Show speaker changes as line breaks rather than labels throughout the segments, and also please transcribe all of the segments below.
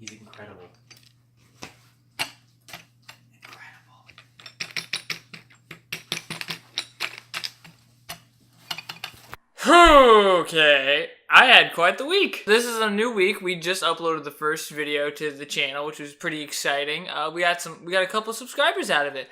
He's incredible. Okay, I had quite the week. This is a new week. We just uploaded the first video to the channel, which was pretty exciting. We got a couple subscribers out of it.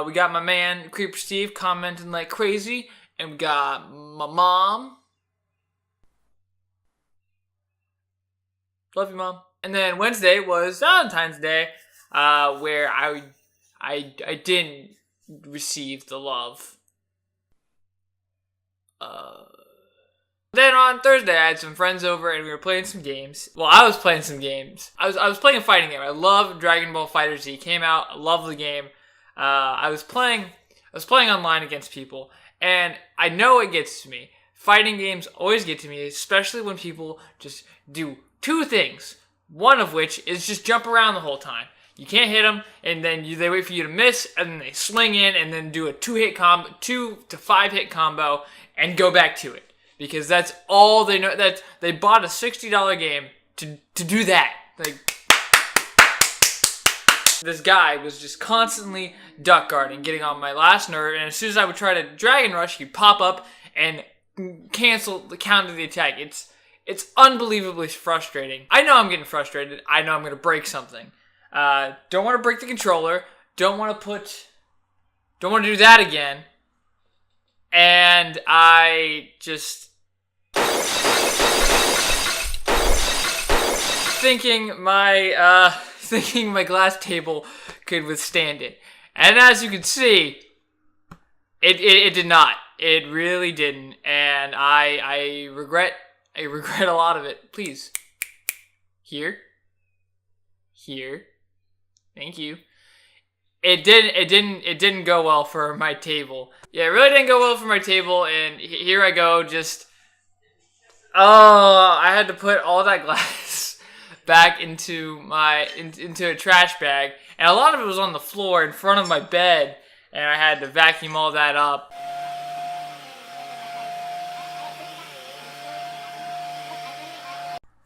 We got my man Creeper Steve commenting like crazy, and we got my mom. Love you, Mom. And then Wednesday was Valentine's Day, where I didn't receive the love. Then on Thursday, I had some friends over and we were playing some games. Well, I was playing some games. I was playing a fighting game. I love Dragon Ball FighterZ. It came out. I love the game. I was playing online against people, and I know it gets to me. Fighting games always get to me, especially when people just do two things. One of which is just jump around the whole time. You can't hit them, and then they wait for you to miss, and then they swing in, and then do a 2 to 5 hit combo, and go back to it. Because that's all they know. That they bought a $60 game to do that. Like, this guy was just constantly duck guarding, getting on my last nerve, and as soon as I would try to Dragon Rush, he'd pop up and cancel the counter the attack. It's unbelievably frustrating. I know I'm getting frustrated. I know I'm gonna break something. Don't want to break the controller. Don't want to do that again. And I just thinking my glass table could withstand it. And as you can see, it did not. It really didn't. And I regret a lot of it. Please. Here. Thank you. It didn't go well for my table. Yeah, it really didn't go well for my table, and here I go, I had to put all that glass back into a trash bag, and a lot of it was on the floor in front of my bed, and I had to vacuum all that up.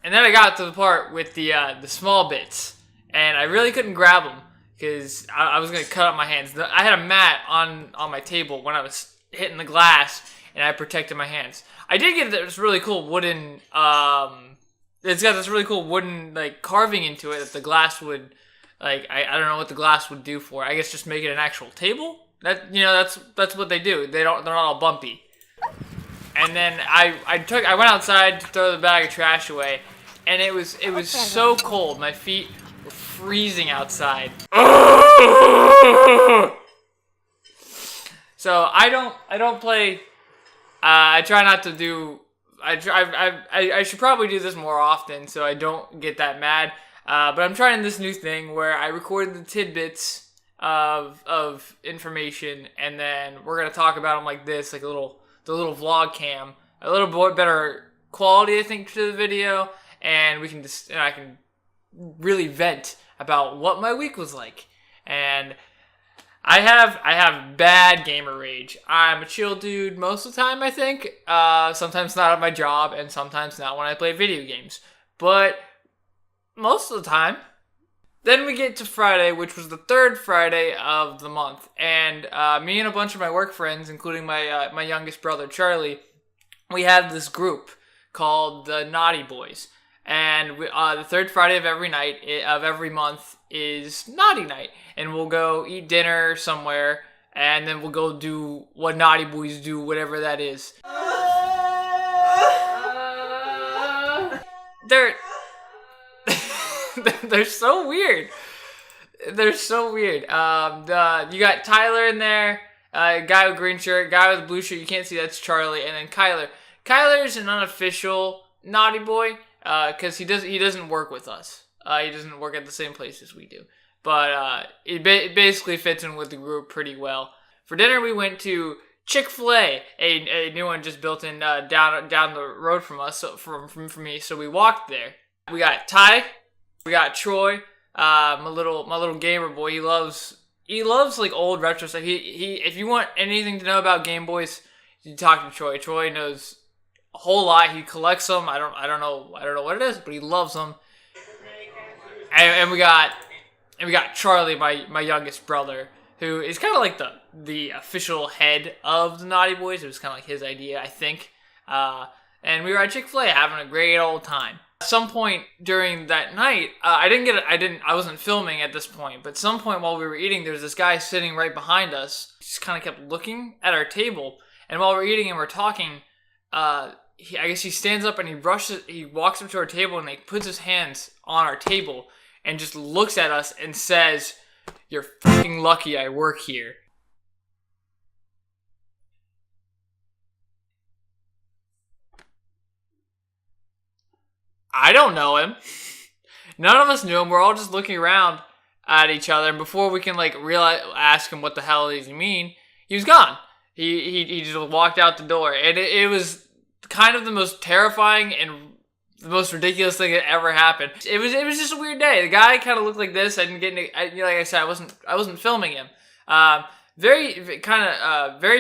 And then I got to the part with the small bits, and I really couldn't grab them because I was going to cut up my hands. I had a mat on my table when I was hitting the glass, and I protected my hands. I did get this really cool wooden, it's got this really cool wooden, like, carving into it that the glass would, like, I don't know what the glass would do for it. I guess just make it an actual table? That's what they do. They're not all bumpy. And then I went outside to throw the bag of trash away, and it was so cold. My feet were freezing outside. So I don't play. I try not to do. I should probably do this more often so I don't get that mad. But I'm trying this new thing where I record the tidbits of information, and then we're gonna talk about them like this, like the little vlog cam, a little bit better quality, I think, to the video, and I can really vent about what my week was like. And I have bad gamer rage. I'm a chill dude most of the time, I think. Sometimes not at my job, and sometimes not when I play video games. But most of the time. Then we get to Friday, which was the third Friday of the month, and me and a bunch of my work friends, including my youngest brother Charlie, we have this group called the Naughty Boys, and the third Friday of every month is Naughty Night, and we'll go eat dinner somewhere, and then we'll go do what Naughty Boys do, whatever that is. They're so weird. They're so weird. You got Tyler in there, guy with green shirt, guy with blue shirt. You can't see, that's Charlie, and then Kyler. Kyler's an unofficial naughty boy because he doesn't work with us. He doesn't work at the same place as we do. But it basically fits in with the group pretty well. For dinner, we went to chic-fil-a, a new one just built in down the road from us, from me. So we walked there. We got Ty. We got Troy, my little gamer boy. He loves like old retro stuff. He if you want anything to know about Game Boys, you talk to Troy. Troy knows a whole lot. He collects them. I don't know what it is, but he loves them. and we got Charlie, my youngest brother, who is kind of like the official head of the Naughty Boys. It was kind of like his idea, I think. And we were at Chick-fil-A having a great old time. At some point during that night, I wasn't filming at this point, but at some point while we were eating, there was this guy sitting right behind us. He just kind of kept looking at our table, and while we're eating and we're talking, I guess he stands up and he walks up to our table and he puts his hands on our table and just looks at us and says, "You're fucking lucky I work here." I don't know him. None of us knew him. We're all just looking around at each other, and before we can ask him what the hell does he mean, he was gone. He just walked out the door, and it was kind of the most terrifying and the most ridiculous thing that ever happened. It was just a weird day. The guy kind of looked like this. I didn't get into, like I said, I wasn't filming him. Very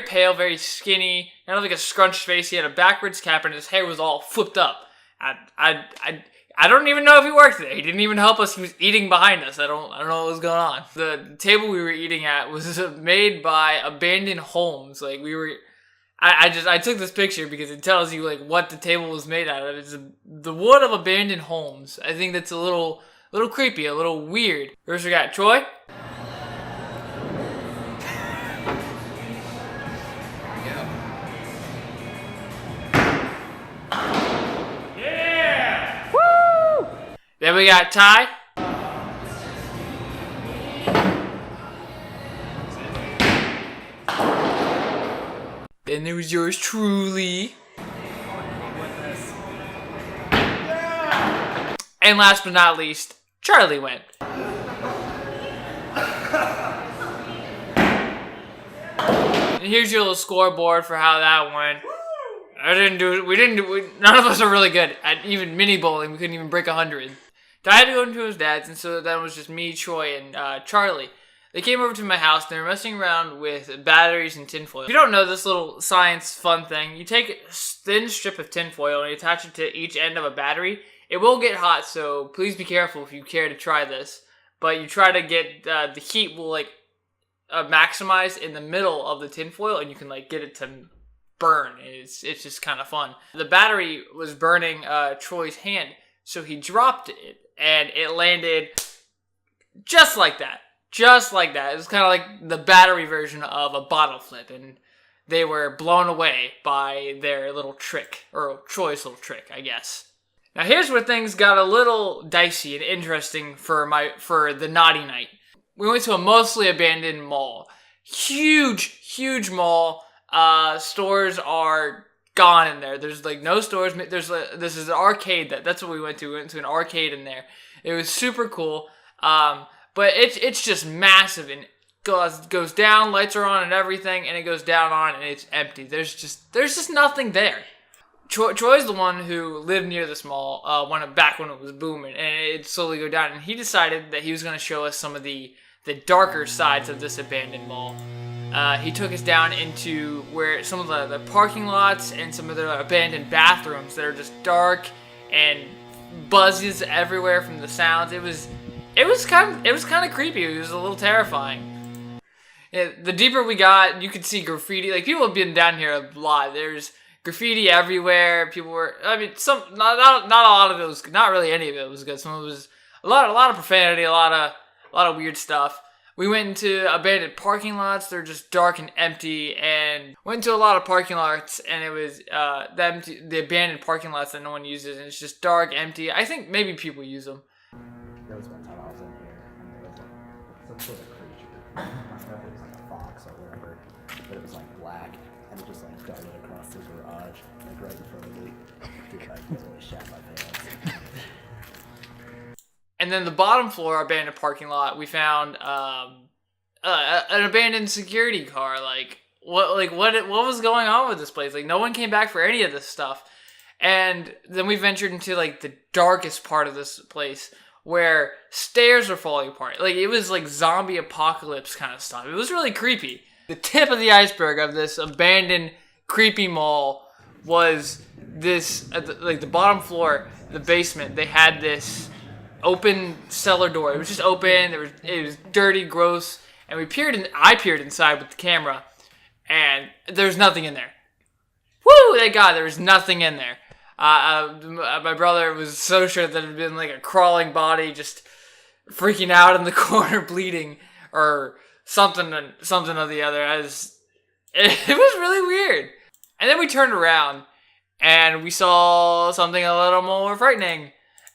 pale, very skinny, kind of like a scrunched face. He had a backwards cap, and his hair was all flipped up. I don't even know if he worked there. He didn't even help us. He was eating behind us. I don't know what was going on. The table we were eating at was made by abandoned homes. Like I took this picture because it tells you like what the table was made out of. It's the wood of abandoned homes. I think that's a little creepy, a little weird. First we got Troy. Yeah! Woo! Then we got Ty. Then there was yours truly. And last but not least, Charlie went. And here's your little scoreboard for how that went. None of us are really good at even mini bowling. We couldn't even break 100. I had to go into his dad's, and so that was just me, Troy, and Charlie. They came over to my house, and they were messing around with batteries and tinfoil. If you don't know this little science fun thing, you take a thin strip of tinfoil and you attach it to each end of a battery. It will get hot, so please be careful if you care to try this. But you try to get, the heat will maximize in the middle of the tinfoil, and you can get it to burn. It's just kind of fun. The battery was burning Troy's hand, so he dropped it, and it landed just like that. Just like that. It was kind of like the battery version of a bottle flip, and they were blown away by their little trick, or Troy's little trick, I guess. Now here's where things got a little dicey and interesting for the naughty night. We went to a mostly abandoned mall. Huge mall. Stores are gone in there. There's no stores. This is an arcade. That's what we went to. We went to an arcade in there. It was super cool. But it's just massive and goes down, lights are on and everything, and it goes down on and it's empty. There's just nothing there. Troy's the one who lived near this mall back when it was booming, and it'd slowly go down. And he decided that he was going to show us some of the darker sides of this abandoned mall. He took us down into where some of the parking lots and some of the abandoned bathrooms that are just dark and buzzes everywhere from the sounds. It was kind of creepy. It was a little terrifying. Yeah, the deeper we got, you could see graffiti. People have been down here a lot. There's graffiti everywhere. People were, not a lot of it was, not really any of it was good. Some of it was a lot of profanity, a lot of weird stuff. We went into abandoned parking lots. They're just dark and empty, and went to a lot of parking lots, and it was the abandoned parking lots that no one uses, and it's just dark, empty. I think maybe people use them.
There was one time I was in here, and there was some sort of creature. I don't know if it was a fox or whatever, but it was black, and it just darted across the garage, right in front of me. Dude, I totally shat my pants.
And then the bottom floor abandoned parking lot, we found an abandoned security car. What was going on with this place? No one came back for any of this stuff. And then we ventured into the darkest part of this place, where stairs were falling apart. It was zombie apocalypse kind of stuff. It was really creepy. The tip of the iceberg of this abandoned, creepy mall was this, the bottom floor, the basement, they had this open cellar door. It was just open. It was dirty, gross, and I peered inside with the camera, and there's nothing in there. Woo! Thank God there was nothing in there. My brother was so sure that it had been like a crawling body, just freaking out in the corner, bleeding or something of the other. It was really weird. And then we turned around and we saw something a little more frightening.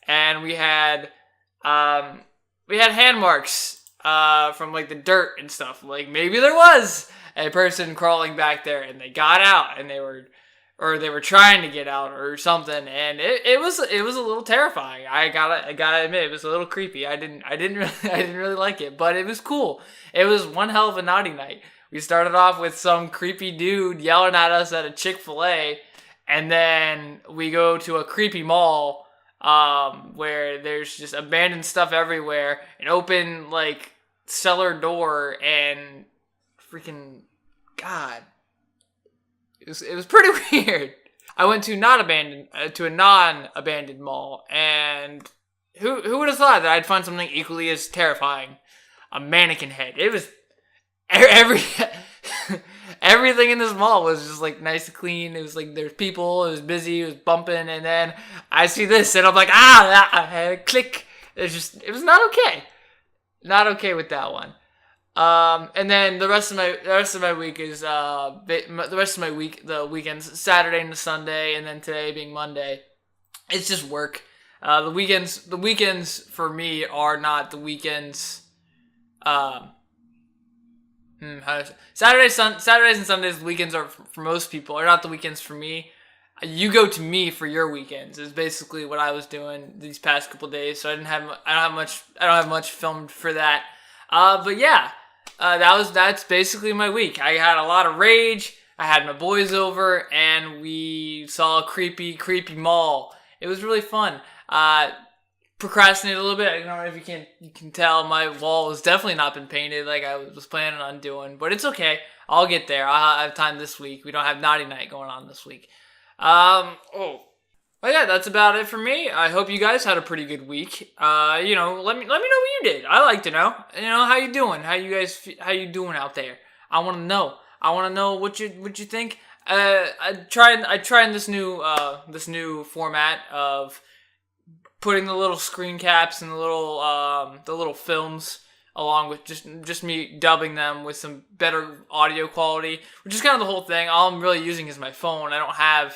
And we had hand marks from like the dirt and stuff. Like maybe there was a person crawling back there and they got out and they were trying to get out or something, and it was a little terrifying. I gotta admit, it was a little creepy. I didn't really like it, but it was cool. It was one hell of a naughty night. We started off with some creepy dude yelling at us at a Chick-fil-A, and then we go to a creepy mall where there's just abandoned stuff everywhere, an open like cellar door, and freaking God. It was pretty weird. I went to a non-abandoned mall, and who would have thought that I'd find something equally as terrifying? A mannequin head. It was everything in this mall was just like nice and clean. It was like there's people. It was busy. It was bumping, and then I see this, and I'm like, click. It was not okay. Not okay with that one. And then the rest of my week is the weekends, Saturday into Sunday, and then today being Monday, it's just work. The weekends for me are not the weekends. Saturdays and Sundays, the weekends are for most people are not the weekends for me. You go to me for your weekends is basically what I was doing these past couple days. So I don't have much filmed for that. But yeah. That's basically my week. I had a lot of rage. I had my boys over, and we saw a creepy mall. It was really fun. Procrastinated a little bit. I don't know if you can tell my wall has definitely not been painted like I was planning on doing, but it's okay. I'll get there. I'll have time this week. We don't have naughty night going on this week. Well, yeah, that's about it for me. I hope you guys had a pretty good week. Let me know what you did. I like to know. How you doing? How you doing out there? I want to know. I want to know what you think. I tried this new format of putting the little screen caps and the little films along with just me dubbing them with some better audio quality, which is kind of the whole thing. All I'm really using is my phone. I don't have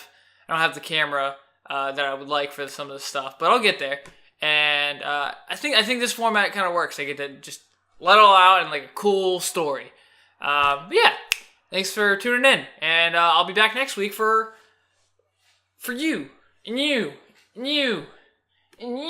the camera that I would like for some of the stuff, but I'll get there. And I think this format kind of works. I get to just let it all out in like a cool story. But yeah, thanks for tuning in, and I'll be back next week for you and you and you and you.